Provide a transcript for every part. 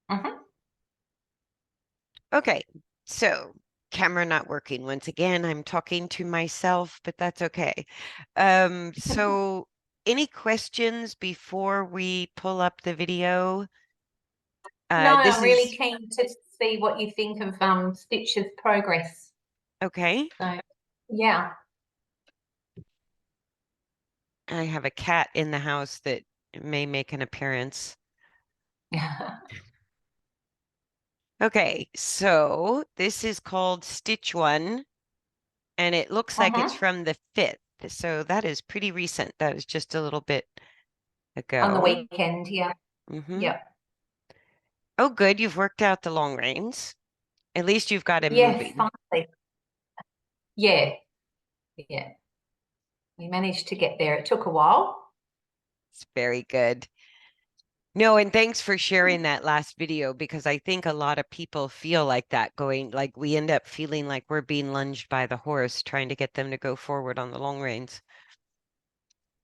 Mm-hmm. Okay, so camera not working. Once again, I'm talking to myself, but that's okay. So any questions before we pull up the video? No, This I'm really is keen to see what you think of Stitch's progress. okay. So, yeah. I have a cat in the house that may make an appearance. Okay, so this is called Stitch One, and it looks like it's Uh-huh. from the 5th. So that is pretty recent. That was just a little bit On the ago. weekend, yeah. Hmm. Yeah. Oh, good. You've worked out the long reins. At least you've got him Yes, moving. finally. Yeah. Yeah. We managed to get there. It took a while. It's very good. No, and thanks for sharing that last video because I think a lot of people feel like that going, like we end up feeling like we're being lunged by the horse trying to get them to go forward on the long reins.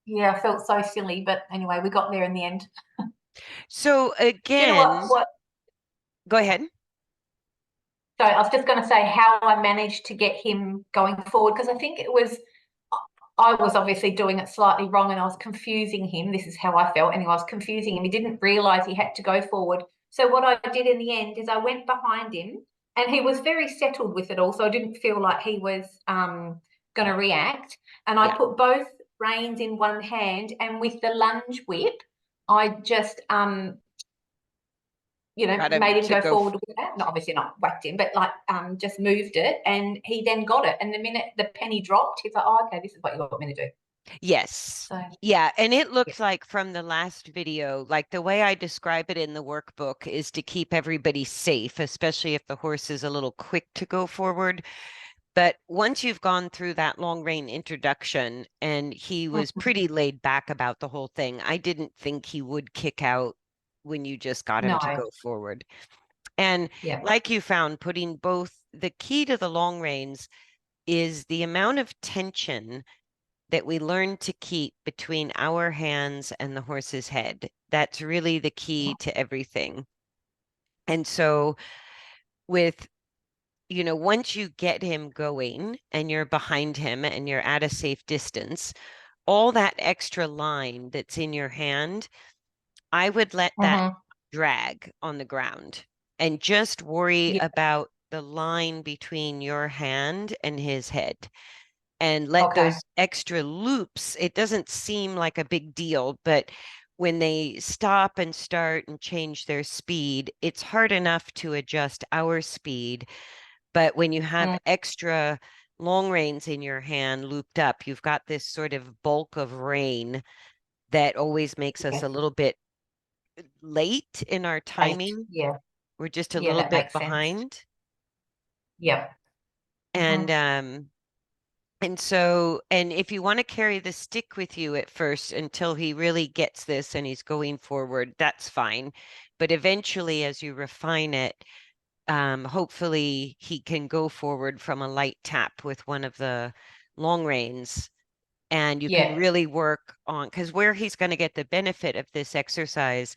Yeah, I felt so silly, but anyway, we got there in the end. So Do you know again, go ahead. So I was just going to say how I managed to get him going forward because I think I was obviously doing it slightly wrong and I was confusing him. This is how I felt. Anyway, I was confusing him. He didn't realize he had to go forward. So what I did in the end is I went behind him and he was very settled with it all. So I didn't feel like he was going to react. And I Yeah, put both reins in one hand and with the lunge whip, I just got him made him to go go. forward with that. Not obviously not whacked him, but like just moved it, and he then got it. And the minute the penny dropped, he's like, "Oh, okay, this is what you want me to do." Yes. So Yeah, and it yeah, looks like from the last video, like the way I describe it in the workbook is to keep everybody safe, especially if the horse is a little quick to go forward. But once you've gone through that long rein introduction and he was Mhm. pretty laid back about the whole thing, I didn't think he would kick out when you just got him to No, go forward. And yeah, like you found, putting both the key to the long reins is the amount of tension that we learn to keep between our hands and the horse's head. That's really the key to everything. And so with once you get him going and you're behind him and you're at a safe distance, all that extra line that's in your hand, I would let that hmm, drag on the ground and just worry yeah, about the line between your hand and his head and let okay, those extra loops, it doesn't seem like a big deal, but when they stop and start and change their speed, it's hard enough to adjust our speed. But when you have mm, extra long reins in your hand looped up, you've got this sort of bulk of rein that always makes us yeah, a little bit late in our eight, timing. yeah, We're just a yeah, little that bit makes sense. behind. Yeah, And hmm, and if you want to carry the stick with you at first until he really gets this and he's going forward, that's fine. But eventually, as you refine it, hopefully he can go forward from a light tap with one of the long reins. And you can yeah, really work on, because where he's going to get the benefit of this exercise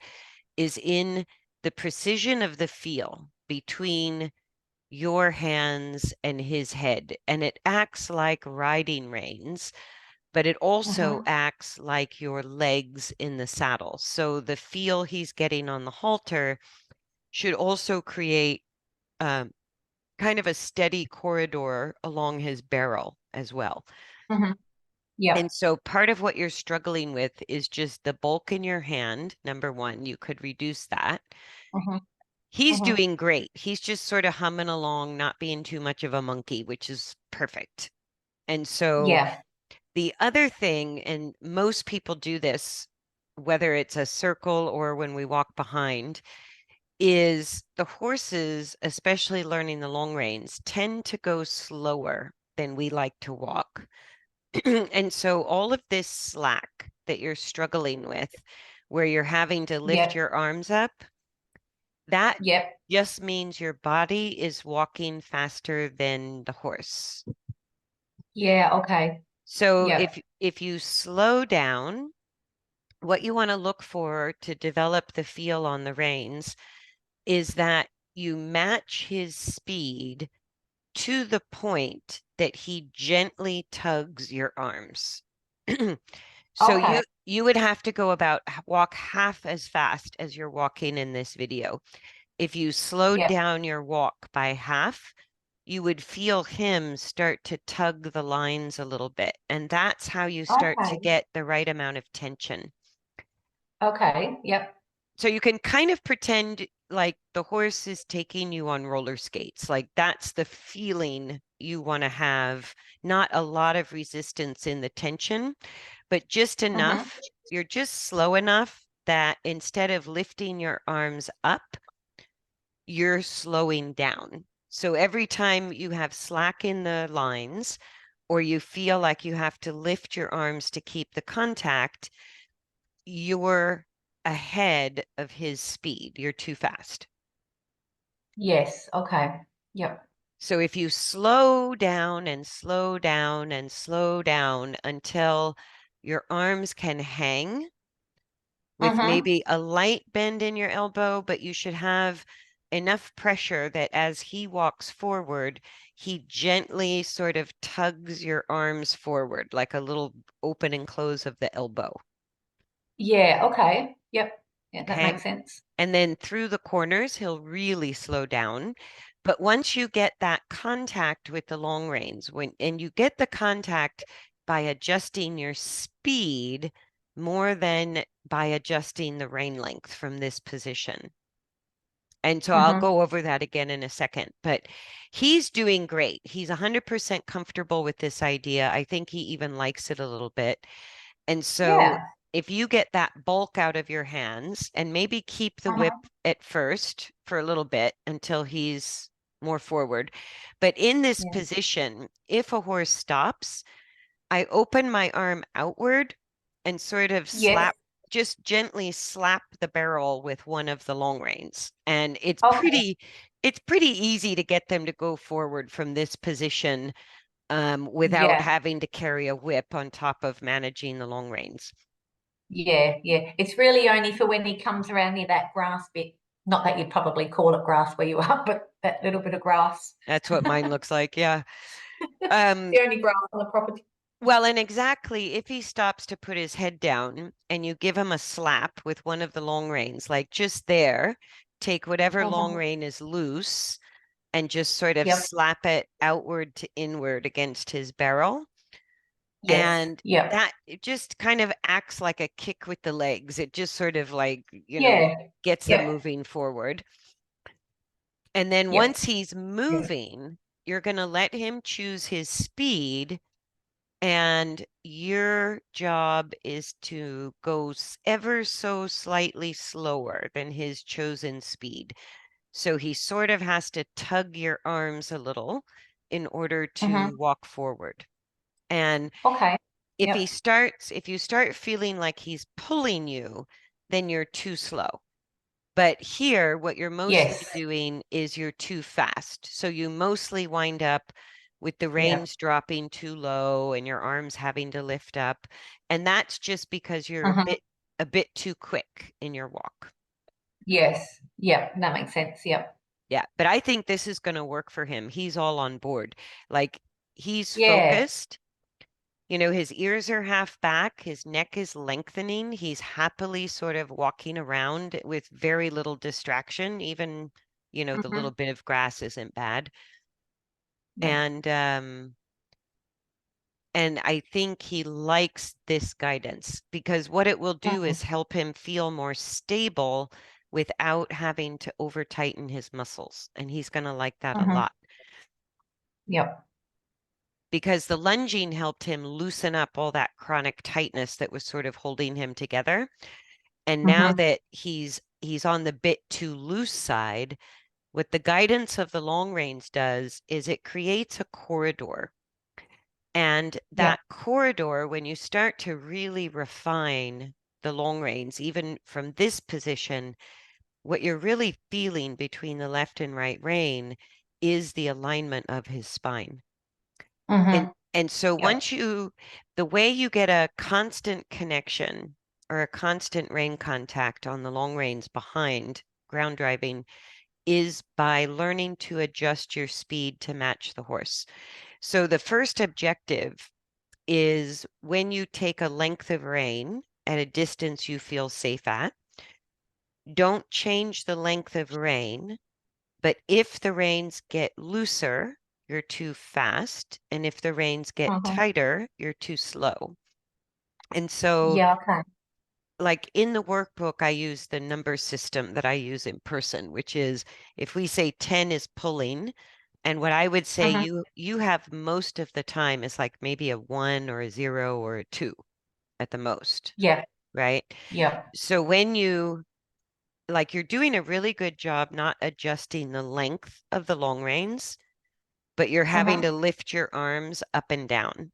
is in the precision of the feel between your hands and his head. And it acts like riding reins, but it also hmm, acts like your legs in the saddle. So the feel he's getting on the halter should also create um, kind of a steady corridor along his barrel as well. hmm, yeah, And so part of what you're struggling with is just the bulk in your hand. Number one, you could reduce that. hmm, He's hmm, doing great. He's just sort of humming along, not being too much of a monkey, which is perfect. And so yeah, the other thing, and most people do this, whether it's a circle or when we walk behind, is the horses, especially learning the long reins, tend to go slower than we like to walk. And so all of this slack that you're struggling with, where you're having to lift yeah, your arms up, that yeah, just means your body is walking faster than the horse. yeah, okay, So yeah, if you slow down, what you want to look for to develop the feel on the reins is that you match his speed to the point that he gently tugs your arms. So Okay. you would have to go about walk half as fast as you're walking in this video. If you slowed Yep. down your walk by half, you would feel him start to tug the lines a little bit. And that's how you start to Okay. get the right amount of tension. Okay. Yep. So you can kind of pretend like the horse is taking you on roller skates. Like that's the feeling you want to have. Not a lot of resistance in the tension, but just Mm-hmm. enough. You're just slow enough that instead of lifting your arms up, you're slowing down. So every time you have slack in the lines, or you feel like you have to lift your arms to keep the contact, you're ahead of his speed. You're too fast. Yes. Okay. Yep. So if you slow down and slow down and slow down until your arms can hang with Mm-hmm. maybe a light bend in your elbow, but you should have enough pressure that as he walks forward, he gently sort of tugs your arms forward, like a little open and close of the elbow. Yeah. Okay. Yep. Yeah, that Okay. makes sense. And then through the corners, he'll really slow down. But once you get that contact with the long reins, and you get the contact by adjusting your speed more than by adjusting the rein length from this position. And so I'll Mm-hmm. go over that again in a second, but he's doing great. He's 100% comfortable with this idea. I think he even likes it a little bit. And so Yeah. if you get that bulk out of your hands and maybe keep the whip Mm-hmm. at first for a little bit until he's more forward. But in this Yeah. position, if a horse stops, I open my arm outward and sort of Yes. just gently slap the barrel with one of the long reins. And Okay. it's pretty easy to get them to go forward from this position without Yeah. having to carry a whip on top of managing the long reins. Yeah. Yeah. It's really only for when he comes around near that grass bit. Not that you'd probably call it grass where you are, but that little bit of grass. That's what mine looks like. Yeah. The only grass on the property. Well, and exactly if he stops to put his head down and you give him a slap with one of the long reins, like just there, take whatever long Mm-hmm. rein is loose and just sort of Yep. slap it outward to inward against his barrel. Yes. And Yep. that it just kind of acts like a kick with the legs. It just sort of like, Yeah. gets them Yep. moving forward. And then Yep. once he's Yeah. moving, you're going to let him choose his speed. And your job is to go ever so slightly slower than his chosen speed. So he sort of has to tug your arms a little in order to Mm-hmm. walk forward. And Okay. Yep. if you start feeling like he's pulling you, then you're too slow. But here, what you're mostly Yes. doing is you're too fast. So you mostly wind up with the Yep. reins dropping too low and your arms having to lift up. And that's just because you're Mm-hmm. a bit too quick in your walk. Yes. Yep. That makes sense. Yep. Yeah, but I think this is going to work for him. He's all on board. Like he's Yeah. focused. His ears are half back, his neck is lengthening. He's happily sort of walking around with very little distraction. Even, the little Mm-hmm. bit of grass isn't bad. Yep. And I think he likes this guidance because what it will do Mm-hmm. is help him feel more stable without having to over tighten his muscles. And he's going to like that a Mm-hmm. lot Yep. because the lunging helped him loosen up all that chronic tightness that was sort of holding him together. And now Mm-hmm. that he's on the bit too loose side, what the guidance of the long reins does is it creates a corridor. And Yep. that corridor, when you start to really refine the long reins, even from this position, what you're really feeling between the left and right rein is the alignment of his spine. And Mm-hmm. and so Yep. the way you get a constant connection or a constant rein contact on the long reins behind ground driving is by learning to adjust your speed to match the horse. So the first objective is when you take a length of rein at a distance you feel safe at, don't change the length of rein, but if the reins get looser, you're too fast, and if the reins get Mm-hmm. tighter, you're too slow. And so, Yeah, okay. like in the workbook, I use the number system that I use in person, which is if we say 10 is pulling, and what I would say Mm-hmm. you have most of the time is like maybe a 1 or a 0 or a 2 at the most, Yeah, right? yeah. So when you like you're doing a really good job not adjusting the length of the long reins, but you're having to Mm-hmm. lift your arms up and down,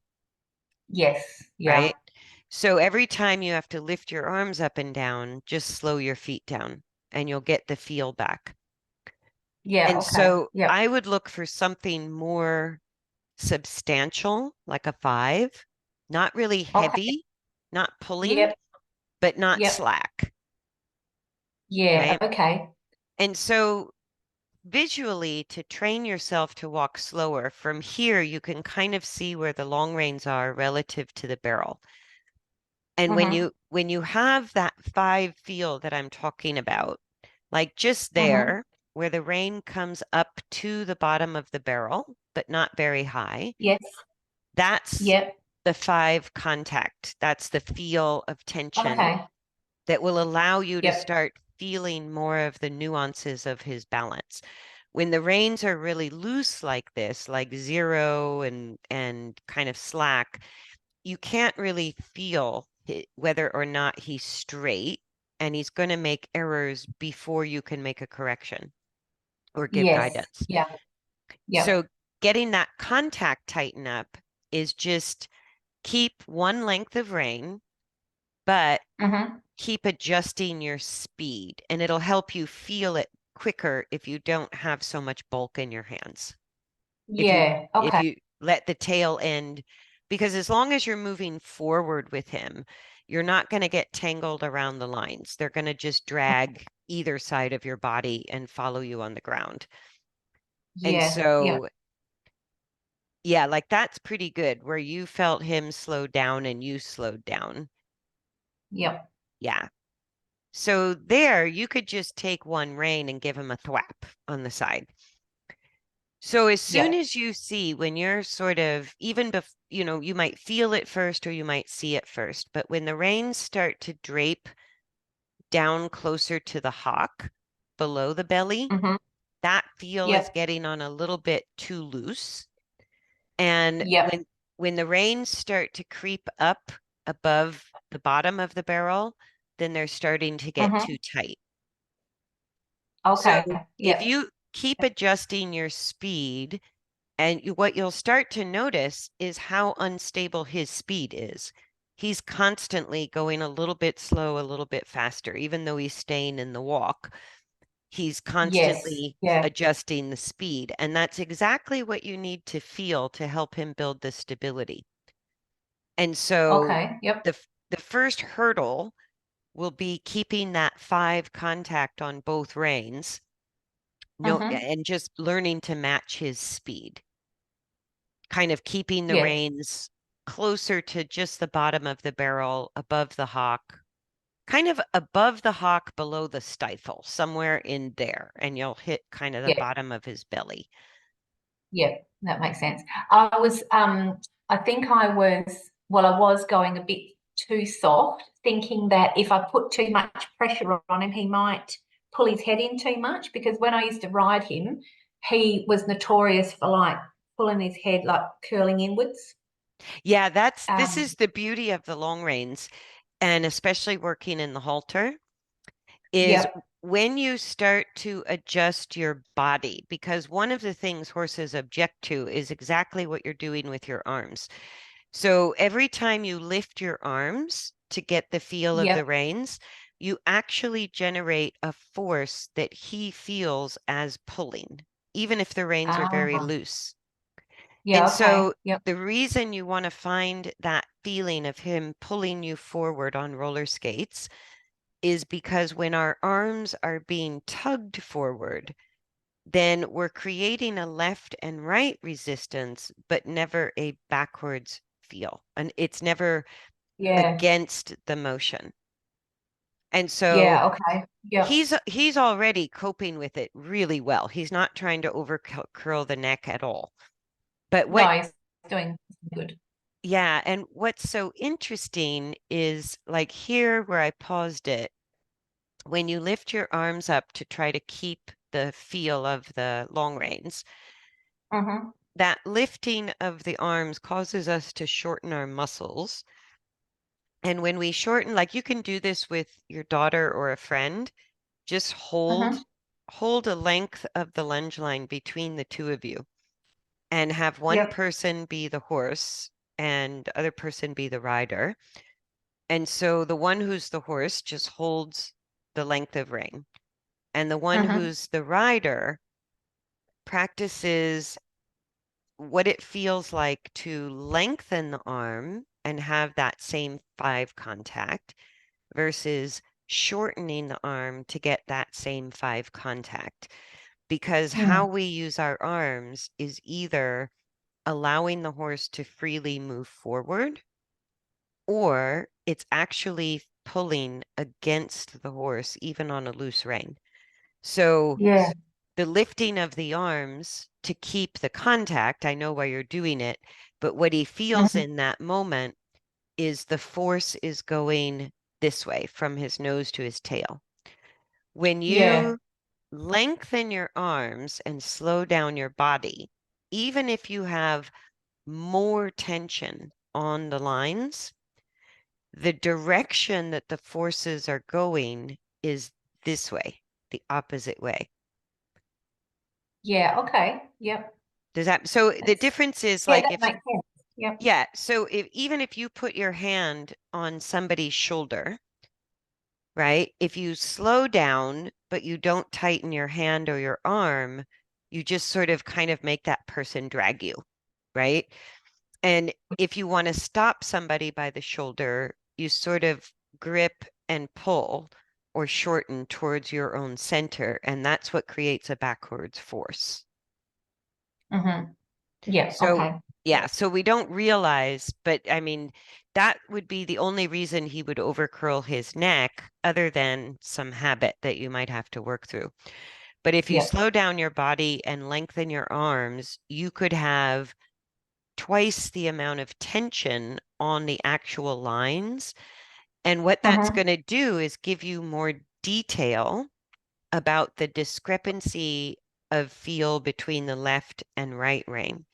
Yes, right? yeah. So every time you have to lift your arms up and down, just slow your feet down and you'll get the feel back. Yeah, And okay. so Yep. I would look for something more substantial, like a 5, not really Okay. heavy, not pulling, Yep. but not Yep. slack, Yeah, right? okay. And so visually, to train yourself to walk slower, from here you can kind of see where the long reins are relative to the barrel. And Mm-hmm. when you have that 5 feel that I'm talking about, like just Mm-hmm. there where the rein comes up to the bottom of the barrel, but not very high, Yes. that's Yep. the 5 contact. That's the feel of tension Okay. that will allow you to Yep. start feeling more of the nuances of his balance. When the reins are really loose like this, like 0 and kind of slack, you can't really feel whether or not he's straight, and he's going to make errors before you can make a correction or give Yes. guidance. Yeah. Yep. So getting that contact tighten up is just keep one length of rein, but Mm-hmm. keep adjusting your speed, and it'll help you feel it quicker if you don't have so much bulk in your hands. If you Yeah. if Okay. you let the tail end, because as long as you're moving forward with him, you're not going to get tangled around the lines. They're going to just drag either side of your body and follow you on the ground. And Yeah. Yeah. so, yeah, like that's pretty good where you felt him slow down and you slowed down. Yep. Yeah. So there, you could just take one rein and give him a thwap on the side. So as soon Yep. as you see when you're sort of even you might feel it first or you might see it first, but when the reins start to drape down closer to the hock below the belly, Mm-hmm. that feel is Yep. getting on a little bit too loose. And Yep. when the reins start to creep up above the bottom of the barrel, then they're starting to get Mm-hmm. too tight. So Okay. if Yep. you keep adjusting your speed, and what you'll start to notice is how unstable his speed is. He's constantly going a little bit slow, a little bit faster, even though he's staying in the walk. He's Yes. constantly Yeah. adjusting the speed. And that's exactly what you need to feel to help him build the stability. And so Okay. Yep. the first hurdle will be keeping that 5 contact on both reins. No, Mm-hmm. and just learning to match his speed, kind of keeping the Yeah. reins closer to just the bottom of the barrel, above the hock, kind of above the hock, below the stifle, somewhere in there, and you'll hit kind of the Yeah. bottom of his belly. Yeah. That makes sense. I think I was going a bit too soft, thinking that if I put too much pressure on him, he might pull his head in too much. Because when I used to ride him, he was notorious for like pulling his head, like curling inwards. Yeah, this Um, is the beauty of the long reins, and especially working in the halter, is yep. when you start to adjust your body, because one of the things horses object to is exactly what you're doing with your arms. So every time you lift your arms to get the feel of Yep. the reins, you actually generate a force that he feels as pulling, even if the reins are very Ah, loose. And yeah. Okay. so Yep. the reason you want to find that feeling of him pulling you forward on roller skates is because when our arms are being tugged forward, then we're creating a left and right resistance, but never a backwards feel. And it's never Yeah. against the motion. And so Yeah. Okay. Yep. he's already coping with it really well. He's not trying to over curl the neck at all. But No, what, he's doing good. yeah, and what's so interesting is like here where I paused it, when you lift your arms up to try to keep the feel of the long reins, Mm-hmm. that lifting of the arms causes us to shorten our muscles. And when we shorten, like you can do this with your daughter or a friend, just Mm-hmm. hold a length of the lunge line between the two of you and have one Yep. person be the horse and the other person be the rider. And so the one who's the horse just holds the length of rein, and the one Mm-hmm. who's the rider practices what it feels like to lengthen the arm and have that same five contact versus shortening the arm to get that same five contact. Because how Mm. we use our arms is either allowing the horse to freely move forward, or it's actually pulling against the horse, even on a loose rein. So Yeah. the lifting of the arms to keep the contact, I know why you're doing it, but what he feels Mm-hmm. in that moment is the force is going this way from his nose to his tail. When Yeah. you lengthen your arms and slow down your body, even if you have more tension on the lines, the direction that the forces are going is this way, the opposite way. Yeah. Okay. Yep. Does that, so the That's difference is yeah, like that if, makes sense. Yep. yeah, so if even if you put your hand on somebody's shoulder, right? If you slow down, but you don't tighten your hand or your arm, you just sort of kind of make that person drag you, right? And if you want to stop somebody by the shoulder, you sort of grip and pull or shorten towards your own center, and that's what creates a backwards force. Mm-hmm. Yeah. So, Okay. yeah, so we don't realize, but I mean, that would be the only reason he would overcurl his neck, other than some habit that you might have to work through. But if you Yep. slow down your body and lengthen your arms, you could have twice the amount of tension on the actual lines. And what that's Mm-hmm. going to do is give you more detail about the discrepancy of feel between the left and right rein.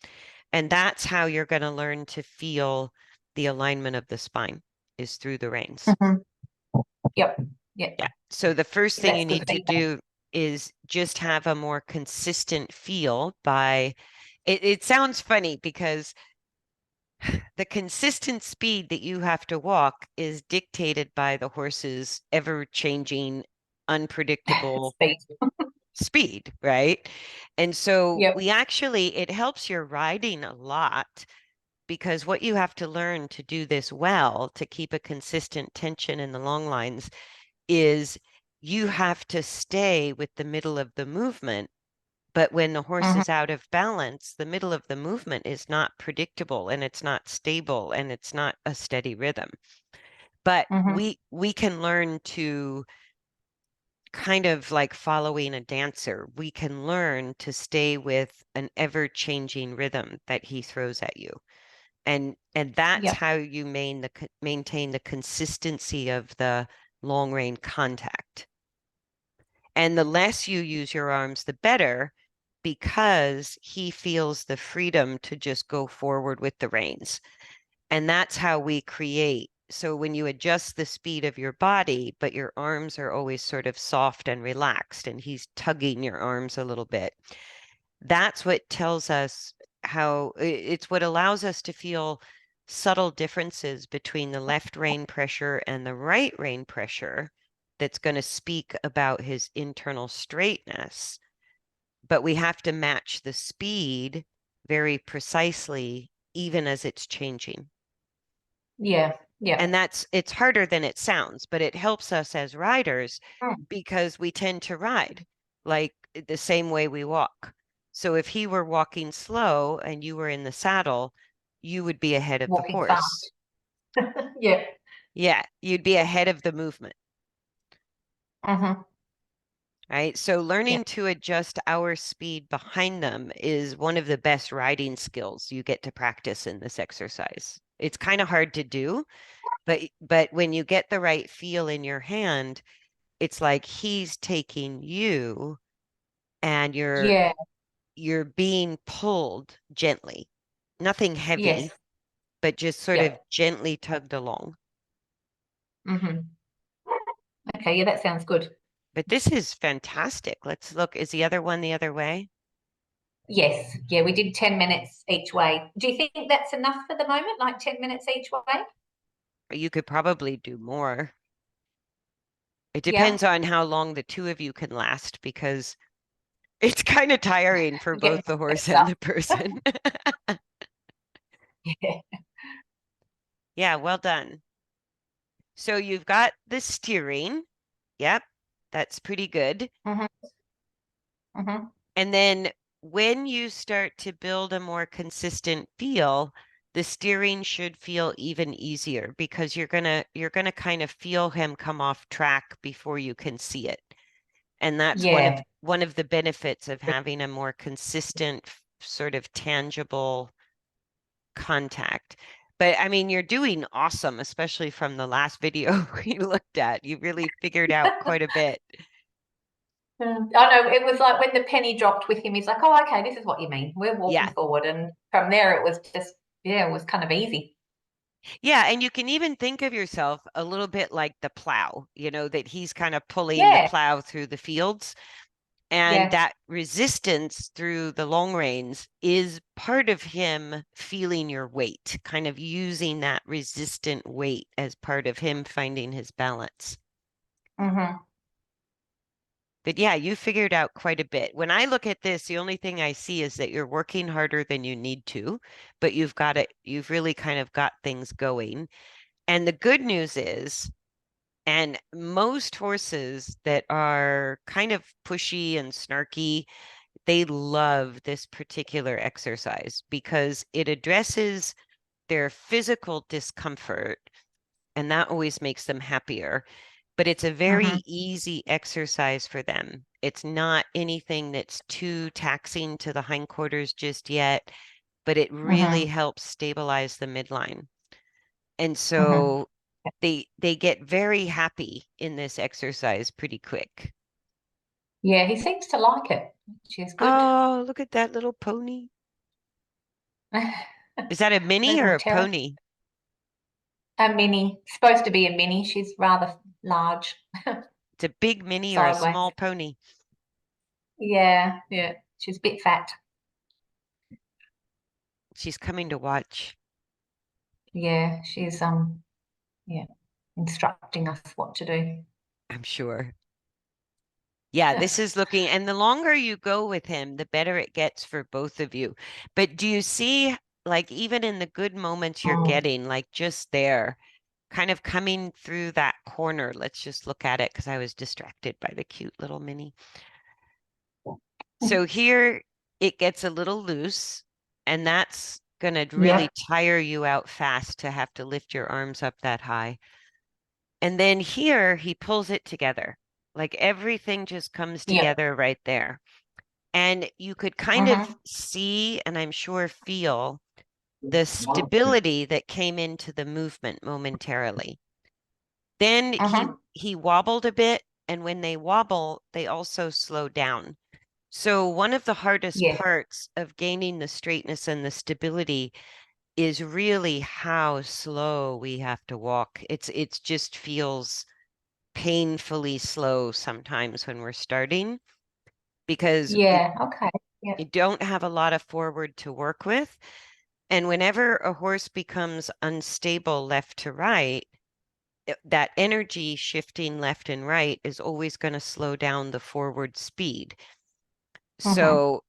And that's how you're going to learn to feel the alignment of the spine is through the reins. Mm-hmm. Yep. Yep. Yeah. So the first thing you That's good need to feedback. do is just have a more consistent feel by it sounds funny because the consistent speed that you have to walk is dictated by the horse's ever-changing, unpredictable Speed. speed, right? And so Yep. we actually, it helps your riding a lot because what you have to learn to do this well, to keep a consistent tension in the long lines, is you have to stay with the middle of the movement. But when the horse Mm-hmm. is out of balance, the middle of the movement is not predictable and it's not stable and it's not a steady rhythm. But Mm-hmm. we can learn to kind of like following a dancer. We can learn to stay with an ever-changing rhythm that he throws at you. And that's Yep. how you maintain the consistency of the long rein contact. And the less you use your arms, the better, because he feels the freedom to just go forward with the reins. And that's how we create. So when you adjust the speed of your body, but your arms are always sort of soft and relaxed, and he's tugging your arms a little bit, that's what tells us how it's what allows us to feel subtle differences between the left rein pressure and the right rein pressure that's going to speak about his internal straightness. But we have to match the speed very precisely, even as it's changing. Yeah. And Yep. it's harder than it sounds, but it helps us as riders Mm. because we tend to ride like the same way we walk. So if he were walking slow and you were in the saddle, you would be ahead of the Walking horse. fast. Yeah. Yeah, you'd be ahead of the movement, Mm-hmm. right? So Yeah. learning to adjust our speed behind them is one of the best riding skills you get to practice in this exercise. It's kind of hard to do, but when you get the right feel in your hand, it's like he's taking you and Yeah. you're being pulled gently. Nothing heavy, Yes. but just sort of Yep. gently tugged along. Mm-hmm. Okay, yeah, that sounds good. But this is fantastic. Let's look. Is the other one the other way? Yes. Yeah, we did 10 minutes each way. Do you think that's enough for the moment? Like 10 minutes each way? You could probably do more. It Yeah. depends on how long the two of you can last because it's kind of tiring for I'm getting both the my horse steps and up. the person. Yeah. Yeah, well done. So you've got the steering. Yep, that's pretty good. Mm-hmm. Mm-hmm. And then when you start to build a more consistent feel, the steering should feel even easier because you're gonna kind of feel him come off track before you can see it. And that's Yeah. one of the benefits of having a more consistent sort of tangible contact. But I mean, you're doing awesome, especially from the last video we looked at. You really figured out quite a bit. I know it was like when the penny dropped with him, he's like, oh, okay, this is what you mean. We're walking Yeah. forward. And from there, it was just, yeah, it was kind of easy. Yeah, and you can even think of yourself a little bit like the plow, that he's kind of pulling the Yeah. plow through the fields. And Yeah. that resistance through the long reins is part of him feeling your weight, kind of using that resistant weight as part of him finding his balance. Mm-hmm. But yeah, you figured out quite a bit. When I look at this, the only thing I see is that you're working harder than you need to, but you've really kind of got things going. And the good news is, and most horses that are kind of pushy and snarky, they love this particular exercise because it addresses their physical discomfort, and that always makes them happier. But it's a Mm-hmm. very easy exercise for them. It's not anything that's too taxing to the hindquarters just yet, but it really Mm-hmm. helps stabilize the midline. And Mm-hmm. so they get very happy in this exercise pretty quick. Yeah, he seems to like it, which is good. Oh, look at that little pony. Is that a mini or Little a terror. pony? A mini, supposed to be a mini. She's rather large, It's a big mini or a sideways. small pony. Yeah, yeah. She's a bit fat. She's coming to watch, Yeah, she's yeah, instructing us what to do. I'm sure. Yeah, this is looking, and the longer you go with him, the better it gets for both of you. But do you see, like, even in the good moments you're Mm, getting, like just there, kind of coming through that corner? Let's just look at it because I was distracted by the cute little mini. So here it gets a little loose, and that's going to really yeah, tire you out fast to have to lift your arms up that high. And then here he pulls it together. Like everything just comes yeah. together right there. And you could kind of Mm-hmm. see, and I'm sure feel, the stability that came into the movement momentarily. Then Mm-hmm. he wobbled a bit, and when they wobble, they also slow down. So one of the hardest Yeah, parts of gaining the straightness and the stability is really how slow we have to walk. It's just feels painfully slow sometimes when we're starting because yeah. Okay. Yeah. you don't have a lot of forward to work with. And whenever a horse becomes unstable left to right, that energy shifting left and right is always going to slow down the forward speed. Mm-hmm. So,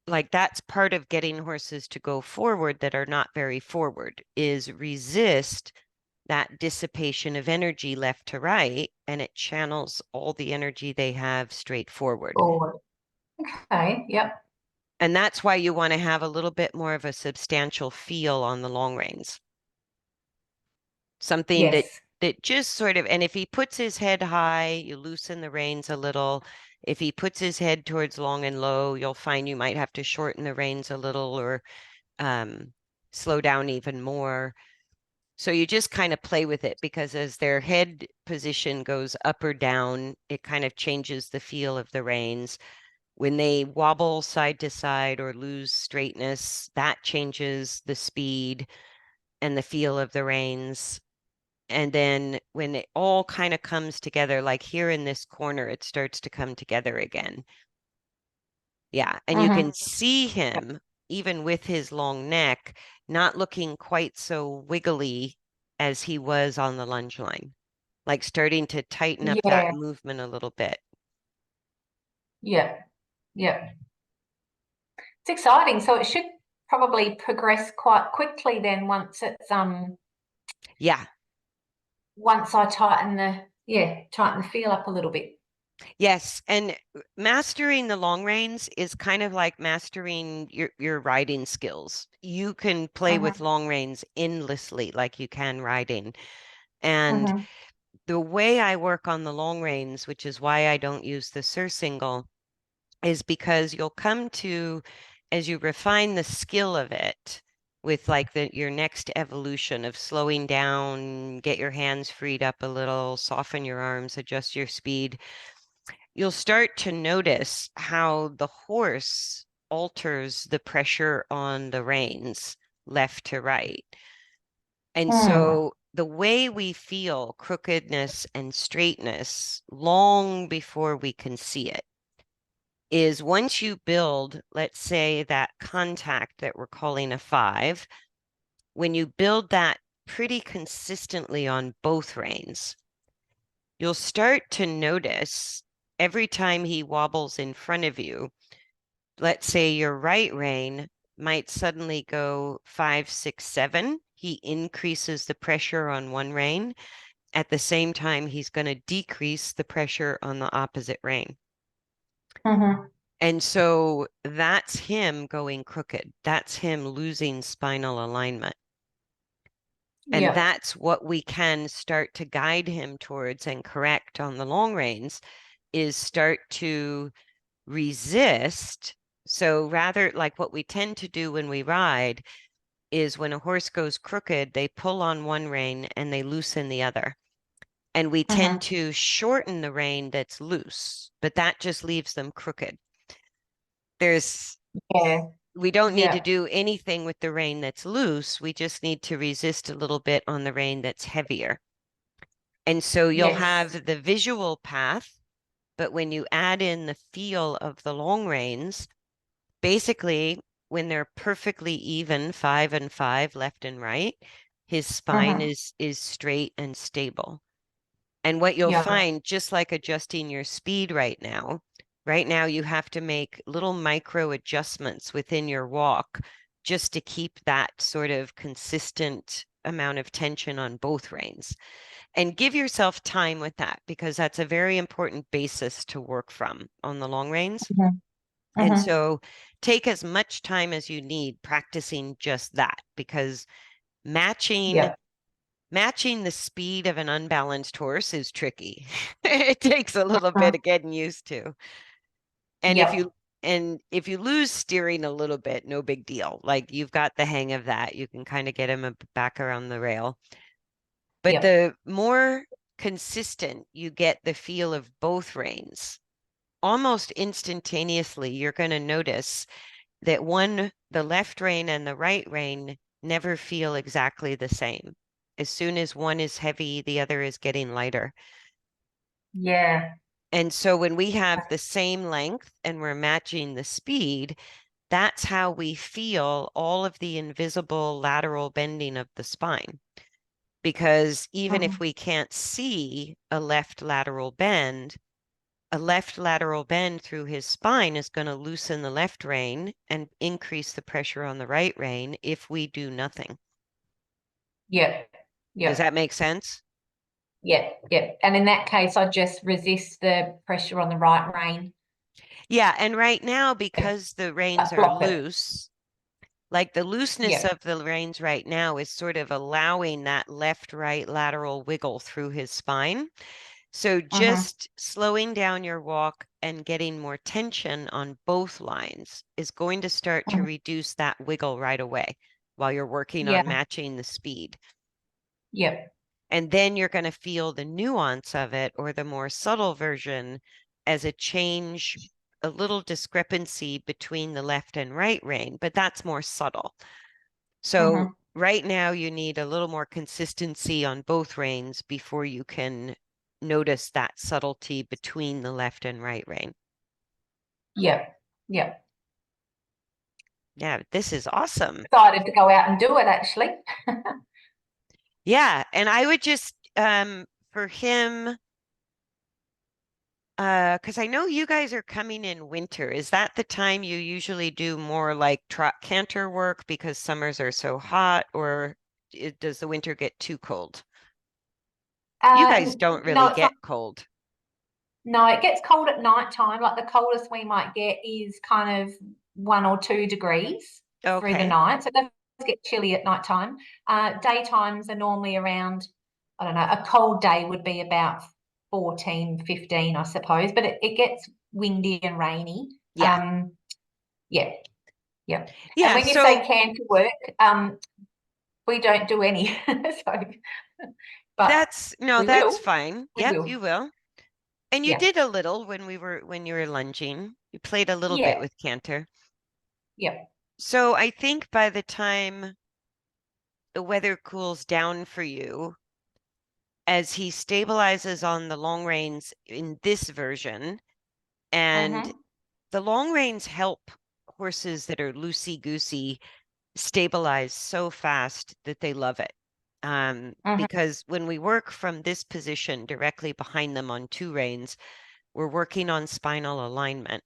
like, that's part of getting horses to go forward that are not very forward, is resist that dissipation of energy left to right, and it channels all the energy they have straight forward. Forward. Okay. Yep. And that's why you want to have a little bit more of a substantial feel on the long reins. Something that Yes. just sort of, and if he puts his head high, you loosen the reins a little. If he puts his head towards long and low, you'll find you might have to shorten the reins a little or um, slow down even more. So you just kind of play with it because as their head position goes up or down, it kind of changes the feel of the reins. When they wobble side to side or lose straightness, that changes the speed and the feel of the reins. And then when it all kind of comes together, like here in this corner, it starts to come together again. Yeah. And you can Mm-hmm. see him, even with his long neck, not looking quite so wiggly as he was on the lunge line, like starting to tighten up that Yeah. movement a little bit. Yeah. Yeah. It's exciting. So it should probably progress quite quickly then Yeah. once I tighten the feel up a little bit. Yes. And mastering the long reins is kind of like mastering your riding skills. You can play with Mm-hmm. long reins endlessly like you can riding. And Mm-hmm. the way I work on the long reins, which is why I don't use the surcingle, is because you'll come to, as you refine the skill of it, with like your next evolution of slowing down, get your hands freed up a little, soften your arms, adjust your speed, you'll start to notice how the horse alters the pressure on the reins left to right. And Mm. so the way we feel crookedness and straightness long before we can see it is once you build, let's say, that contact that we're calling a 5, when you build that pretty consistently on both reins, you'll start to notice every time he wobbles in front of you, let's say your right rein might suddenly go 5, 6, 7. He increases the pressure on one rein. At the same time, he's going to decrease the pressure on the opposite rein. Mm-hmm. And so that's him going crooked. That's him losing spinal alignment. And Yeah. that's what we can start to guide him towards and correct on the long reins is start to resist. So rather like what we tend to do when we ride is when a horse goes crooked, they pull on one rein and they loosen the other. And we tend Mm-hmm. to shorten the rein that's loose, but that just leaves them crooked. There's Yeah. we don't need to Yeah. do anything with the rein that's loose. We just need to resist a little bit on the rein that's heavier. And so you'll Yes. have the visual path, but when you add in the feel of the long reins, basically when they're perfectly even, 5 and 5, left and right, his spine Mm-hmm. is straight and stable. And what you'll Yeah. find, just like adjusting your speed right now you have to make little micro adjustments within your walk just to keep that sort of consistent amount of tension on both reins. And give yourself time with that because that's a very important basis to work from on the long reins. Mm-hmm. And Mm-hmm. so take as much time as you need practicing just that because matching Yeah. matching the speed of an unbalanced horse is tricky. It takes a little bit Mm-hmm. of getting used to. And if Yeah. you lose steering a little bit, no big deal. Like you've got the hang of that. You can kind of get him back around the rail. But Yeah. the more consistent you get the feel of both reins, almost instantaneously, you're going to notice that the left rein and the right rein never feel exactly the same. As soon as one is heavy, the other is getting lighter. Yeah. And so when we have the same length and we're matching the speed, that's how we feel all of the invisible lateral bending of the spine. Because even if Mm-hmm. we can't see a left lateral bend through his spine is going to loosen the left rein and increase the pressure on the right rein if we do nothing. Yeah. Does Yeah. that make sense? Yeah. Yeah. And in that case, I just resist the pressure on the right rein. Yeah, and right now, because the reins are Block it. loose, like the looseness Yeah. of the reins right now is sort of allowing that left-right lateral wiggle through his spine. So Mm-hmm. just slowing down your walk and getting more tension on both lines is going to start to Mm-hmm. reduce that wiggle right away while you're working on Yeah. matching the speed. Yep. And then you're going to feel the nuance of it or the more subtle version as a change, a little discrepancy between the left and right rein, but that's more subtle. So Mm-hmm. right now you need a little more consistency on both reins before you can notice that subtlety between the left and right rein. Yep. Yep. Yeah, this is awesome. Excited to go out and do it actually. Yeah, and I would just for him because I know you guys are coming in winter. Is that the time you usually do more like trot canter work because summers are so hot, or does the winter get too cold? You guys don't No, really it's not. get cold. No, it gets cold at night time. Like the coldest we might get is kind of 1 or 2 degrees through the Okay. night. So it does get chilly at night time. Daytimes are normally around, I don't know, a cold day would be about 14, 15, I suppose, but it gets windy and rainy. Yeah. Um, yeah, yeah. And Yeah. when you say So canter work, we don't do any. So, but no, we that's will. fine. We Yep, will. you will. And you Yeah. did a little when you were lunging. You played a little bit Yeah. with canter. Yeah. So I think by the time the weather cools down for you, as he stabilizes on the long reins in this version, and Mm-hmm. the long reins help horses that are loosey-goosey stabilize so fast that they love it. Mm-hmm. Because when we work from this position directly behind them on two reins, we're working on spinal alignment,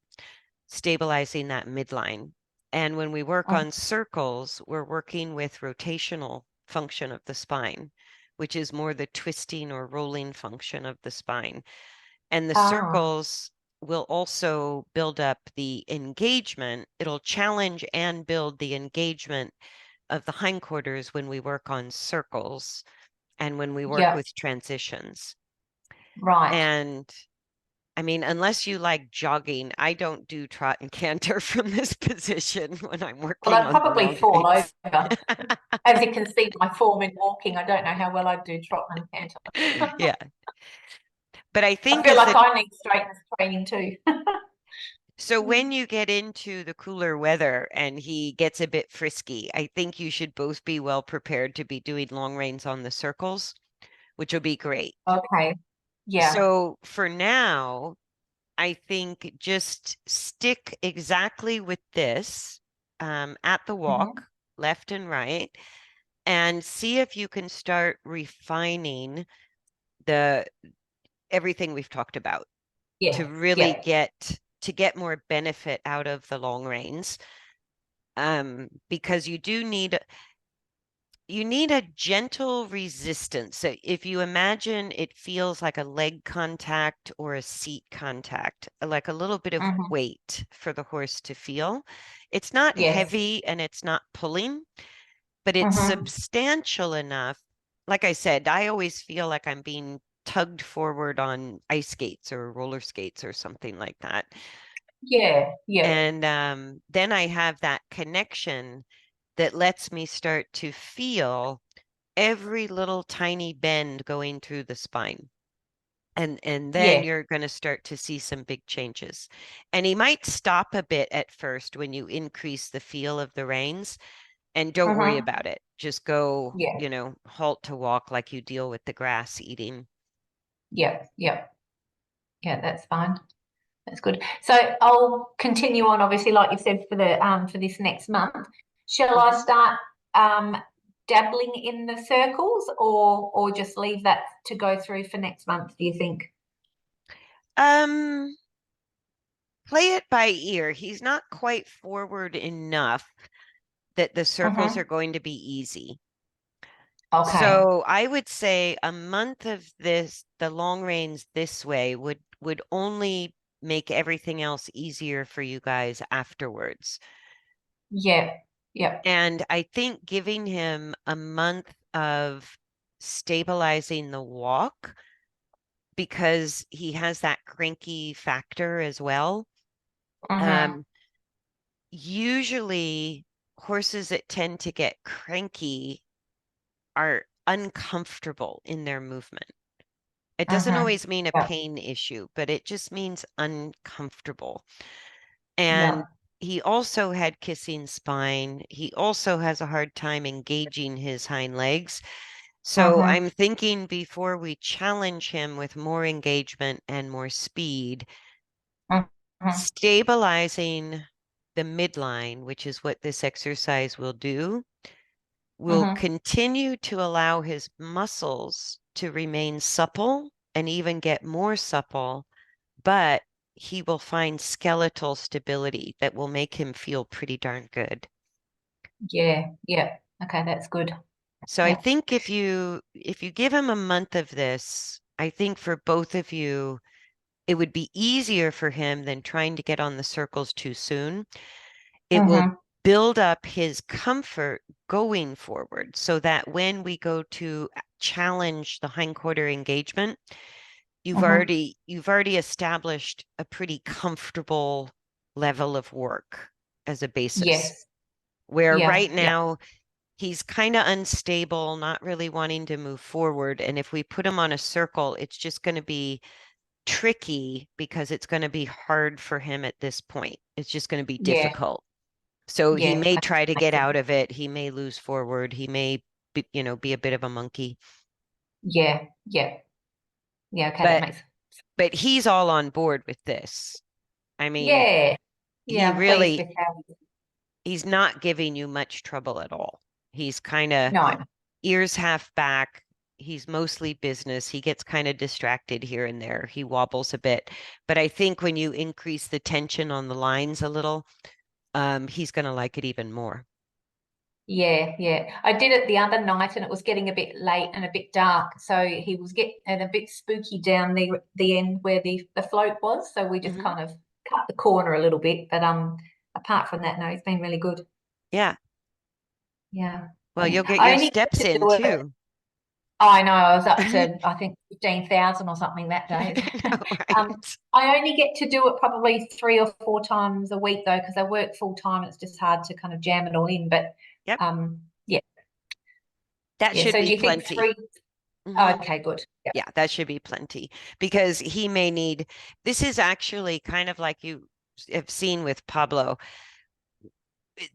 stabilizing that midline. And when we work Mm-hmm. on circles, we're working with rotational function of the spine, which is more the twisting or rolling function of the spine. And the Ah, circles will also build up the engagement. It'll challenge and build the engagement of the hindquarters when we work on circles and when we work yeah, with transitions. right. And I mean, unless you like jogging, I don't do trot and canter from this position when I'm Well, working I'd on the probably long fall reins. over. As you can see, my form in walking, I don't know how well I'd do trot and canter. Yeah. But I I think feel as like the I need straightness training too. so when you get into the cooler weather and he gets a bit frisky, I think you should both be well prepared to be doing long reins on the circles, which will be great. Okay. Yeah. So for now, I think just stick exactly with this at the Hmm. walk, left and right, and see if you can start refining the everything we've talked about to Yeah. really Yeah. get more benefit out of the long reins. Because you need a gentle resistance. So if you imagine it feels like a leg contact or a seat contact, like a little bit of Hmm. weight for the horse to feel. It's not Yes. heavy and it's not pulling, but it's Hmm. substantial enough. Like I said, I always feel like I'm being tugged forward on ice skates or roller skates or something like that. Yeah. Yeah. And then I have that connection that lets me start to feel every little tiny bend going through the spine. And then Yeah. you're going to start to see some big changes. And he might stop a bit at first when you increase the feel of the reins, and don't worry Hmm. about it. Just go, Yeah. halt to walk like you deal with the grass eating. Yeah. Yeah. Yeah. That's fine. That's good. So I'll continue on, obviously, like you said, for this next month. Shall I Mhm. start um dabbling in the circles or just leave that to go through for next month, do you think? Um, Play it by ear. He's not quite forward enough that the circles are Mm-hmm. going to be easy. Okay. So I would say a month of this, the long reins this way would only make everything else easier for you guys afterwards. Yeah. Yeah. And I think giving him a month of stabilizing the walk, because he has that cranky factor as well. Mm-hmm. Um, Usually horses that tend to get cranky are uncomfortable in their movement. It doesn't Mm-hmm. always mean a Yeah. pain issue, but it just means uncomfortable. And Yeah. he also had kissing spine. He also has a hard time engaging his hind legs. So Mm-hmm. I'm thinking before we challenge him with more engagement and more speed, Mm-hmm. stabilizing the midline, which is what this exercise will do, will Mm-hmm. continue to allow his muscles to remain supple and even get more supple, but he will find skeletal stability that will make him feel pretty darn good. Yeah. Yeah. Okay, that's good. So I Yeah. think if you give him a month of this, I think for both of you, it would be easier for him than trying to get on the circles too soon. It will Mm-hmm. build up his comfort going forward so that when we go to challenge the hindquarter engagement, Mm-hmm. you've already established a pretty comfortable level of work as a basis. Yes. Where Yeah. right Yeah. now he's kind of unstable, not really wanting to move forward. And if we put him on a circle, it's just going to be tricky because it's going to be hard for him at this point. It's just going to be Yeah. difficult. So he Yeah. may Okay, try to makes get sense. out of it. He may lose forward. He may be a bit of a monkey. Yeah. Yeah. Yeah. Okay, that But makes. he's all on board with this. I mean, Yeah. Yeah. he I'm pleased really with how. he's not giving you much trouble at all. He's kind of No. ears half back. He's mostly business. He gets kind of distracted here and there. He wobbles a bit. But I think when you increase the tension on the lines a little, he's going to like it even more. Yeah, yeah. I did it the other night and it was getting a bit late and a bit dark. So he was getting a bit spooky down the end where the float was. So we just Hmm. kind of cut the corner a little bit. But apart from that, no, it's been really good. Yeah. Yeah. Well, you'll get I your only get steps to in do it. too. Oh, I know, I was up to I think 15,000 or something that day. No, Um, right. I only get to do it probably 3 or 4 times a week though, because I work full time. It's just hard to kind of jam it all in. But Yep. yeah, That yeah. should So do be you think plenty. three? Hmm. Okay, good. Yeah. Yeah, that should be plenty because he may need, this is actually kind of like you have seen with Pablo.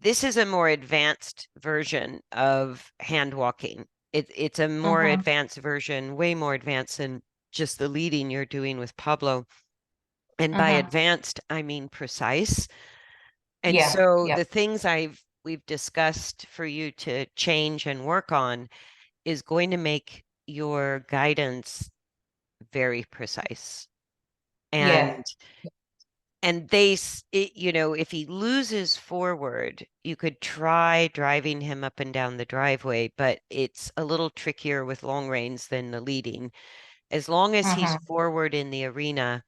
This is a more advanced version of hand walking. It's a more Mm-hmm. advanced version, way more advanced than just the leading you're doing with Pablo. And by Mm-hmm. advanced, I mean precise. And Yeah. so Yeah. the things we've discussed for you to change and work on is going to make your guidance very precise. Yeah. And if he loses forward, you could try driving him up and down the driveway, but it's a little trickier with long reins than the leading. As long as he's Mm-hmm. forward in the arena,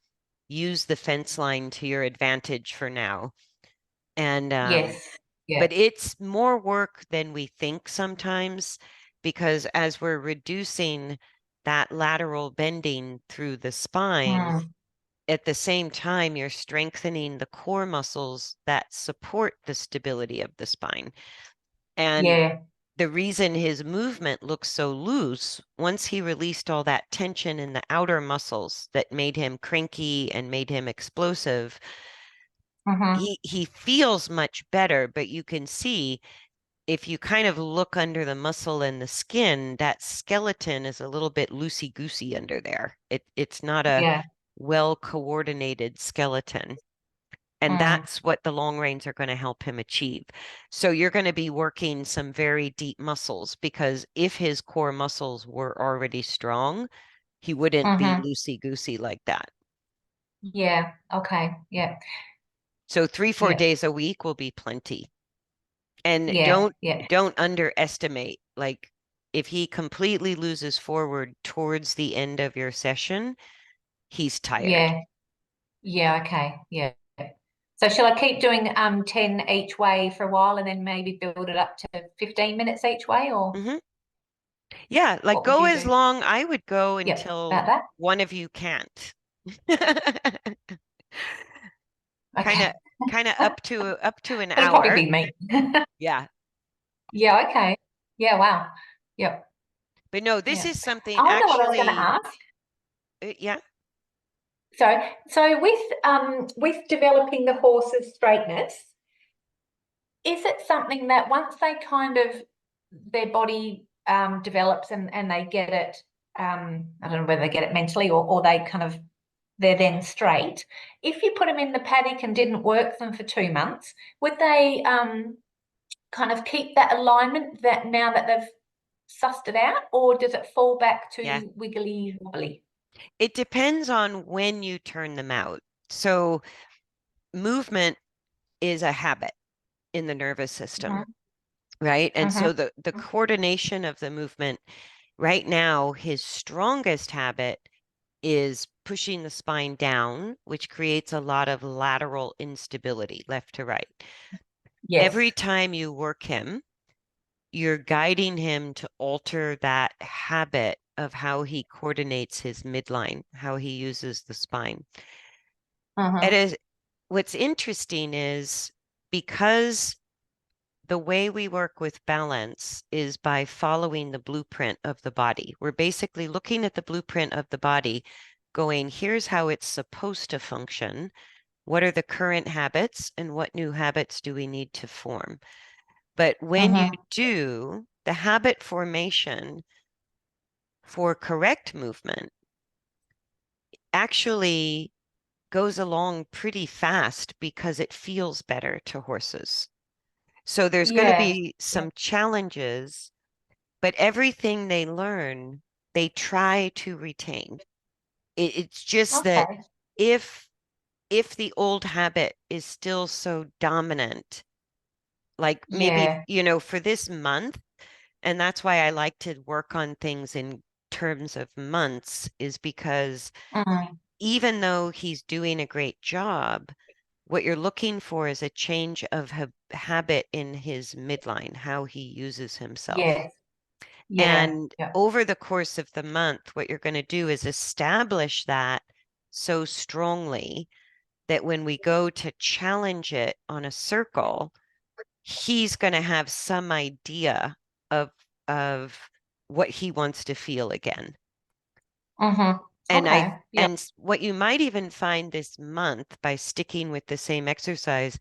use the fence line to your advantage for now. And Yes. Yeah. but it's more work than we think sometimes because as we're reducing that lateral bending through the spine, Mm. at the same time, you're strengthening the core muscles that support the stability of the spine. And Yeah. the reason his movement looks so loose, once he released all that tension in the outer muscles that made him cranky and made him explosive, Mm-hmm. he feels much better, but you can see if you kind of look under the muscle and the skin, that skeleton is a little bit loosey-goosey under there. It's not a Yeah. well coordinated skeleton. And Mm. that's what the long reins are going to help him achieve. So you're going to be working some very deep muscles because if his core muscles were already strong, he wouldn't be Mm-hmm. loosey-goosey like that. Yeah. Okay. Yeah. So 3, 4 Yeah. days a week will be plenty. And Yeah. don't Yeah. don't underestimate, like if he completely loses forward towards the end of your session, he's tired. Yeah. Yeah, okay. Yeah. So shall I keep doing 10 each way for a while and then maybe build it up to 15 minutes each way, or Hmm. Yeah, like what would go you as do? long, I would go Yep, until about that. one of you can't. Kind of Okay. kind of up to an It'll probably hour. be me. Yeah. Yeah, okay. Yeah, wow. Yep. But no, this Yeah. is something I wonder what I was going to actually, ask. yeah, So with developing the horse's straightness, is it something that once they kind of their body develops and they get it, I don't know whether they get it mentally or they kind of they're then straight. If you put them in the paddock and didn't work them for 2 months, would they kind of keep that alignment that now that they've sussed it out, or does it fall back yeah. to wiggly wobbly? It depends on when you turn them out. So movement is a habit in the nervous system, Mm-hmm. right? And Mm-hmm. so the coordination of the movement right now, his strongest habit is pushing the spine down, which creates a lot of lateral instability, left to right. Yes. Every time you work him, you're guiding him to alter that habit of how he coordinates his midline, how he uses the spine. It Mm-hmm. is what's interesting is because the way we work with balance is by following the blueprint of the body. We're basically looking at the blueprint of the body, going, here's how it's supposed to function. What are the current habits and what new habits do we need to form? But when you Mm-hmm. do the habit formation for correct movement, actually goes along pretty fast because it feels better to horses. So there's going to Yeah. be Yeah. some challenges, but everything they learn, they try to retain. It's just that Okay. if if the old habit is still so dominant, like maybe, Yeah. for this month, and that's why I like to work on things in terms of months, is because Mm. even though he's doing a great job, what you're looking for is a change of habit in his midline, how he uses himself. Yes. Yeah. And Yeah. over the course of the month, what you're going to do is establish that so strongly that when we go to challenge it on a circle, he's going to have some idea of of what he wants to feel again. Mm-hmm. And I Okay. Yep. and what you might even find this month by sticking with the same exercise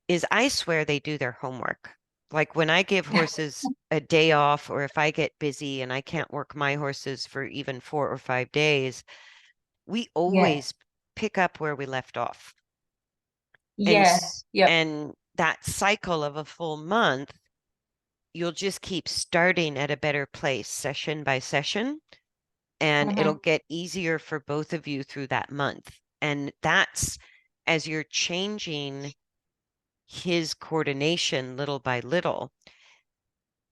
is I swear they do their homework. Like when I give horses a day off, or if I get busy and I can't work my horses for even 4 or 5 days, we Yeah. always pick up where we left off. And Yeah. Yep. and that cycle of a full month, you'll just keep starting at a better place session by session, and it'll Mm-hmm. get easier for both of you through that month. And that's as you're changing his coordination little by little,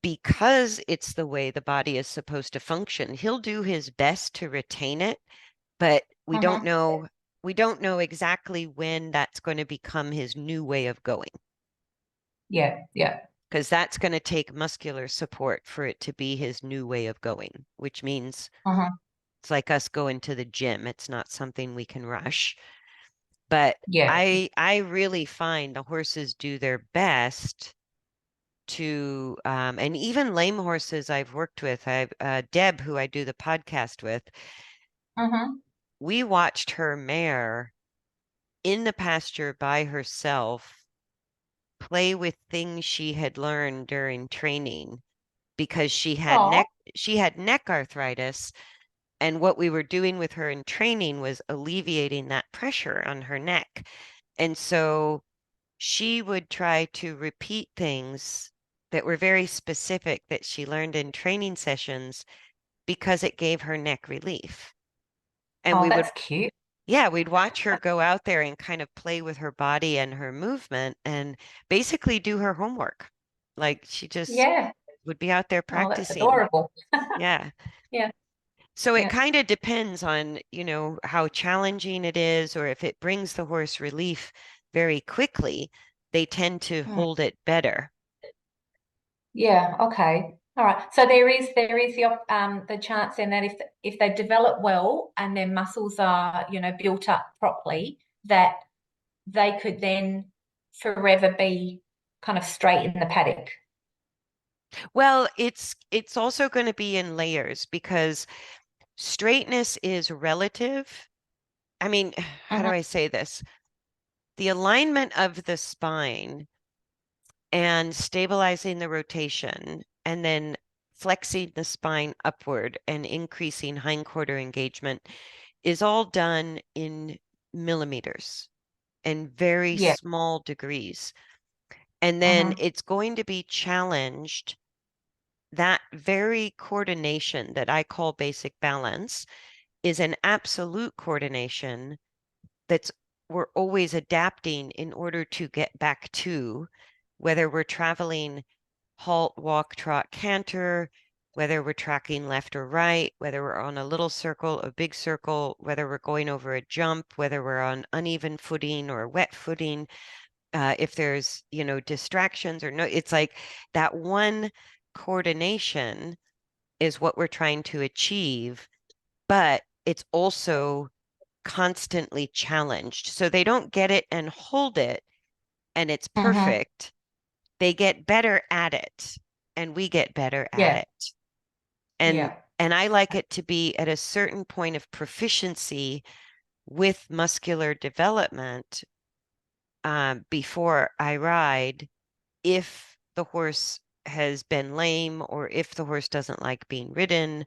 because it's the way the body is supposed to function. He'll do his best to retain it, but Mm-hmm. we don't know exactly when that's going to become his new way of going, Yeah. Yeah. because that's going to take muscular support for it to be his new way of going, which means Mm-hmm. it's like us going to the gym. It's not something we can rush. But Yeah. I really find the horses do their best to and even lame horses I've worked with. I've Deb, who I do the podcast with, Mm-hmm. we watched her mare in the pasture by herself play with things she had learned during training, because Oh. she had neck arthritis, and what we were doing with her in training was alleviating that pressure on her neck. And so she would try to repeat things that were very specific that she learned in training sessions because it gave her neck relief. And Oh, we would, that's cute. yeah, we'd watch her go out there and kind of play with her body and her movement and basically do her homework. Like she just Yeah. would be out there Oh, that's practicing. adorable. Yeah. Yeah. So it Yeah. kind of depends on, how challenging it is, or if it brings the horse relief very quickly, they tend to Mm. hold it better. Yeah, okay. All right. So there is the chance then that if they develop well and their muscles are, built up properly, that they could then forever be kind of straight in the paddock. Well, it's also going to be in layers because straightness is relative. I mean, how do Hmm. I say this? The alignment of the spine and stabilizing the rotation and then flexing the spine upward and increasing hindquarter engagement is all done in millimeters and very Yeah. small degrees. And then Hmm. it's going to be challenged. That very coordination that I call basic balance is an absolute coordination that's we're always adapting in order to get back to, whether we're traveling halt, walk, trot, canter, whether we're tracking left or right, whether we're on a little circle, a big circle, whether we're going over a jump, whether we're on uneven footing or wet footing, if there's, distractions or no, it's like that one coordination is what we're trying to achieve, but it's also constantly challenged. So they don't get it and hold it and it's Hmm. perfect. They get better at it and we get better at Yeah. it. And Yeah. and I like it to be at a certain point of proficiency with muscular development before I ride if the horse has been lame or if the horse doesn't like being ridden.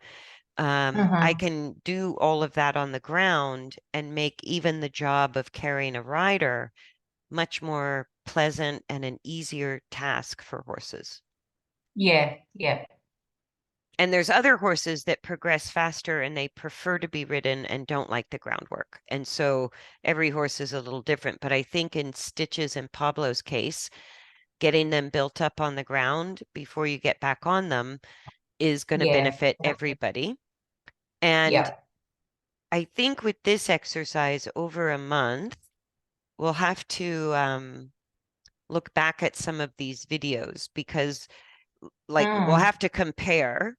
I Hmm. can do all of that on the ground and make even the job of carrying a rider much more pleasant and an easier task for horses. Yeah. Yeah. And there's other horses that progress faster and they prefer to be ridden and don't like the groundwork. And so every horse is a little different. But I think in Stitch's and Pablo's case, getting them built up on the ground before you get back on them is going to Yeah. benefit everybody. And Yeah. I think with this exercise over a month, we'll have to look back at some of these videos because, like, we'll Mm. have to compare.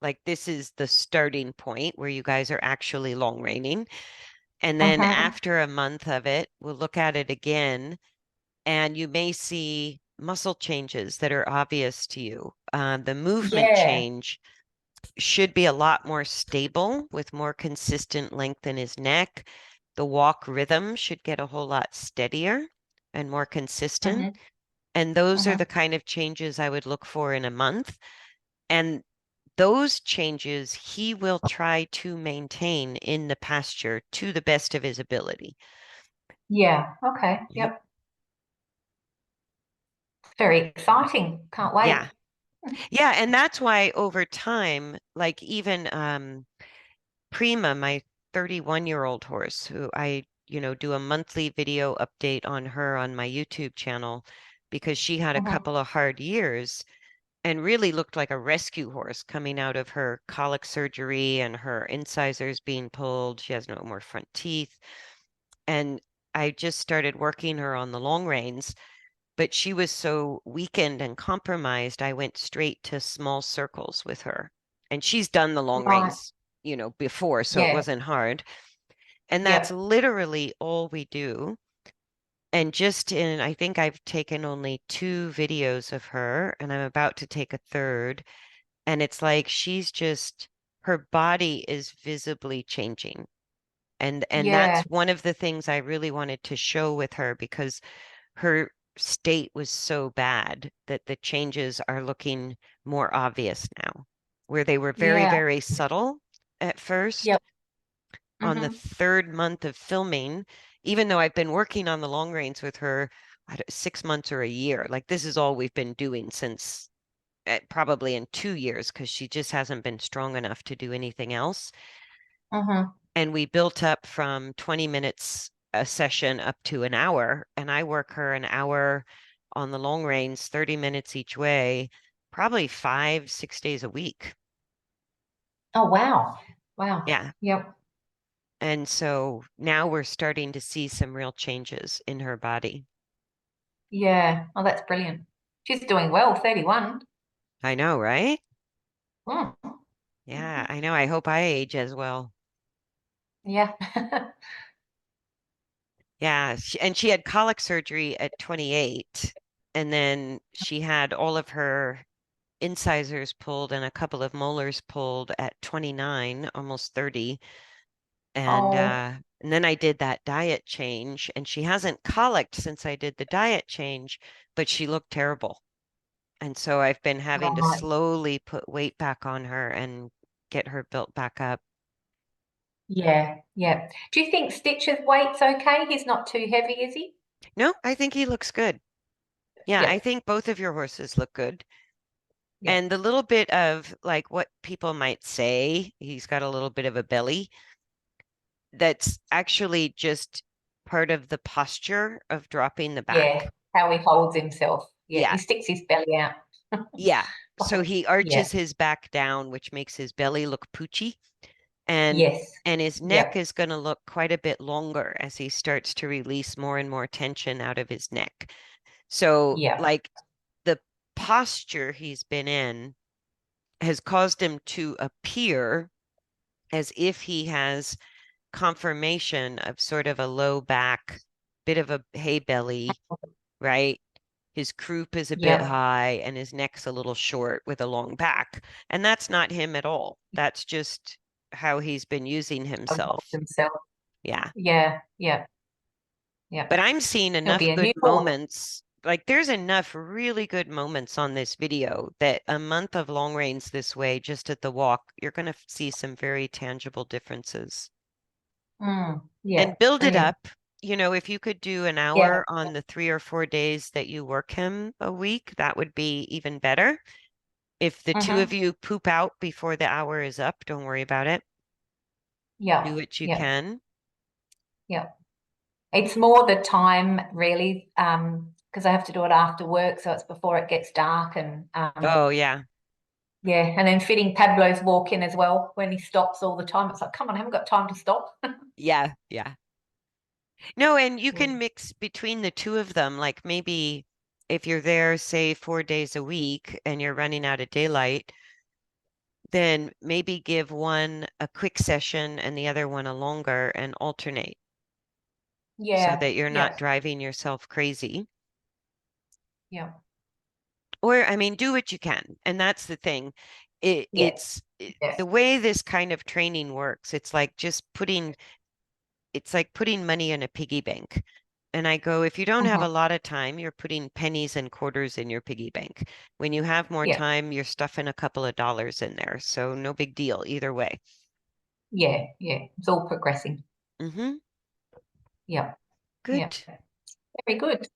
Like, this is the starting point where you guys are actually long reining. And then Hmm. after a month of it, we'll look at it again, and you may see muscle changes that are obvious to you. The movement Yeah. change should be a lot more stable with more consistent length in his neck. The walk rhythm should get a whole lot steadier and more consistent. Hmm. And those are the Hmm. kind of changes I would look for in a month. And those changes he will try to maintain in the pasture to the best of his ability. Yeah. Okay. Yep. Yep. Very exciting. Can't wait. Yeah. Yeah. And that's why over time, like even Prima, my 31-year-old horse, who I, do a monthly video update on her on my YouTube channel because she had a Hmm. couple of hard years and really looked like a rescue horse coming out of her colic surgery and her incisors being pulled. She has no more front teeth. And I just started working her on the long reins, but she was so weakened and compromised, I went straight to small circles with her. And she's done the long Right. reins, before, so it Yeah. wasn't hard. And that's Yep. literally all we do. And I think I've taken only 2 videos of her, and I'm about to take a third. And it's like her body is visibly changing. And that's Yeah. one of the things I really wanted to show with her because her state was so bad that the changes are looking more obvious now, where they were very, Yeah. very subtle at first. Yep. On the Hmm. third month of filming, even though I've been working on the long reins with her 6 months or a year, like this is all we've been doing since probably in 2 years because she just hasn't been strong enough to do anything else. Hmm. And we built up from 20 minutes a session up to an hour. And I work her an hour on the long reins, 30 minutes each way, probably 5, 6 days a week. Oh, wow. Wow. Yeah. Yep. And so now we're starting to see some real changes in her body. Yeah. Oh, that's brilliant. She's doing well, 31. I know, right? Mm. Yeah, I know. I hope I age as well. Yeah. Yeah, and she had colic surgery at 28, and then she had all of her incisors pulled and a couple of molars pulled at 29, almost 30. Oh, And then I did that diet change, and she hasn't colicked since I did the diet change, but she looked terrible. And so I've been having to right. slowly put weight back on her and get her built back up. Yeah. Yeah. Do you think Stitch's weight's okay? He's not too heavy, is he? No, I think he looks good. Yeah, I Yep. think both of your horses look good. Yep. And the little bit of like what people might say, he's got a little bit of a belly. That's actually just part of the posture of dropping the Yeah. back. How he holds himself. Yeah. Yeah, He sticks his belly out. yeah. So Oh, he yeah. arches his back down, which makes his belly look poochy. And Yes. and his neck Yep. is going to look quite a bit longer as he starts to release more and more tension out of his neck. So Yep. like the posture he's been in has caused him to appear as if he has confirmation of sort of a low back, bit of a hay belly, right? His croup is a bit Yep. high and his neck's a little short with a long back. And that's not him at all. That's just how he's been using Holds himself. himself. Yeah. Yeah. Yeah. Yeah. But I'm seeing He'll be enough a good new horse. moments. Like there's enough really good moments on this video that a month of long reins this way, just at the walk, you're going to see some very tangible differences. Yeah. And build it Brilliant. up. You know, if you could do an Yeah. hour on the 3 or 4 days that you work him a week, that would be even better. If the two of Mm-hmm. you poop out before the hour is up, don't worry about it. Yeah. Do what you Yeah. can. Yeah. It's more the time really, because I have to do it after work, so it's before it gets dark and Oh, yeah. yeah, and then fitting Pablo's walk in as well when he stops all the time. It's like, come on, I haven't got time to stop. Yeah. Yeah. No, and you can Mm. mix between the two of them. Like maybe if you're there, say 4 days a week and you're running out of daylight, then maybe give one a quick session and the other one a longer and alternate so Yeah, that you're not yeah, driving yourself crazy. yeah, Or, I mean, do what you can. And that's the thing. yeah, The yes. way this kind of training works, it's like putting money in a piggy bank. And I go, if you don't have Hmm. a lot of time, you're putting pennies and quarters in your piggy bank. When you have more Yeah, time, you're stuffing a couple of dollars in there. So no big deal either way. yeah, yeah. It's all progressing. Mm-hmm. Yeah, yeah. Good. Very good.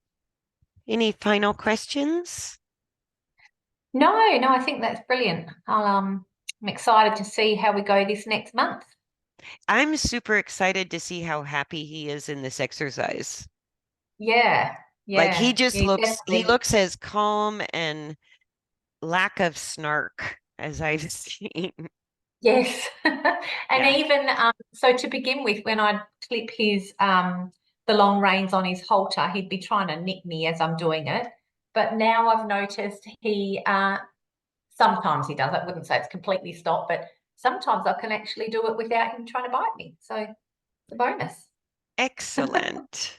Any final questions? No, no, I think that's brilliant. I'm excited to see how we go this next month. I'm super excited to see how happy he is in this exercise. Yeah, Like yeah, yeah, he definitely. looks as calm and lack of snark as I've seen. Yes. And Yeah. even so to begin with, when I'd clip his the long reins on his halter, he'd be trying to nick me as I'm doing it. But now I've noticed he sometimes he does. I wouldn't say it's completely stopped, but sometimes I can actually do it without him trying to bite me. So it's a bonus. Excellent.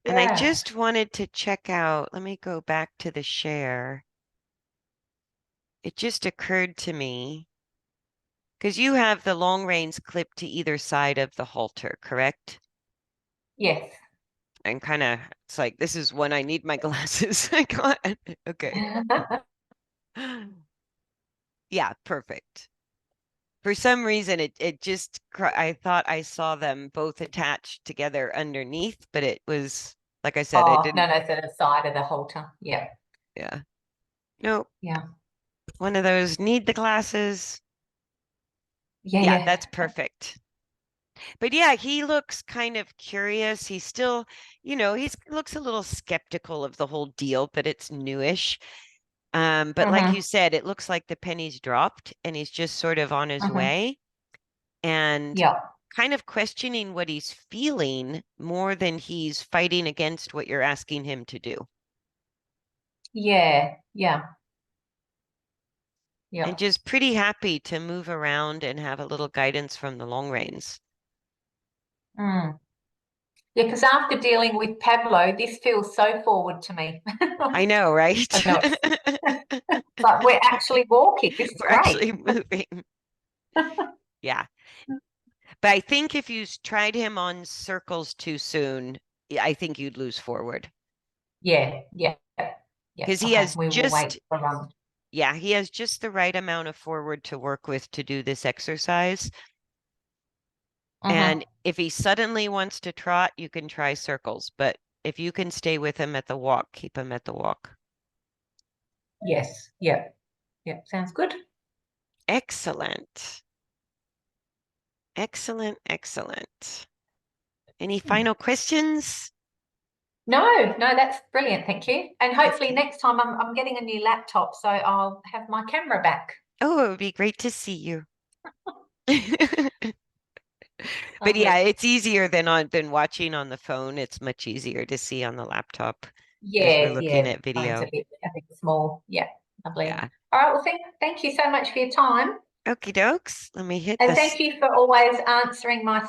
And I Yeah. just wanted to check out, let me go back to the share. It just occurred to me because you have the long reins clipped to either side of the halter, correct? Yes. And kind of, it's like, this is when I need my glasses. I got okay. Yeah, perfect. For some reason, it just, I thought I saw them both attached together underneath, but it was, like I said, I Oh, no, didn't, no, it's at the side of the halter. Yeah. yeah. No, Yeah. one of those need the glasses. Yeah, Yeah, yeah. that's perfect. But yeah, he looks kind of curious. He's still, he's looks a little skeptical of the whole deal, but it's newish. But like you Mm-hmm. said, it looks like the penny's dropped and he's just sort of on his Mm-hmm. way. and Yeah. kind of questioning what he's feeling more than he's fighting against what you're asking him to do. Yeah. Yeah. And Yeah. just pretty happy to move around and have a little guidance from the long reins. Mm. Yeah, because after dealing with Pablo, this feels so forward to me. I know, right? I know it's like we're actually walking. This is We're great. actually moving. Yeah. But I think if you tried him on circles too soon, I think you'd lose forward Yeah, yeah, yeah. because he Okay, has we will wait just, for run. yeah, he has just the right amount of forward to work with to do this exercise. And Mm-hmm. if he suddenly wants to trot, you can try circles. But if you can stay with him at the walk, keep him at the walk. Yes, yeah, yeah. Sounds good. Excellent. Excellent. Excellent. Any Hmm. final questions? No, no, that's brilliant. Thank you. And hopefully Okay. next time I'm getting a new laptop, so I'll have my camera back. Oh, it would be great to see you. But yeah, Lovely. it's easier than watching on the phone. It's much easier to see on the laptop as we're Yeah, looking yeah. at Phone's video. a bit small. Yeah, lovely. Yeah. All right. Well, thank you so much for your time, Okie dokes. Let me hit and this. thank you for always answering my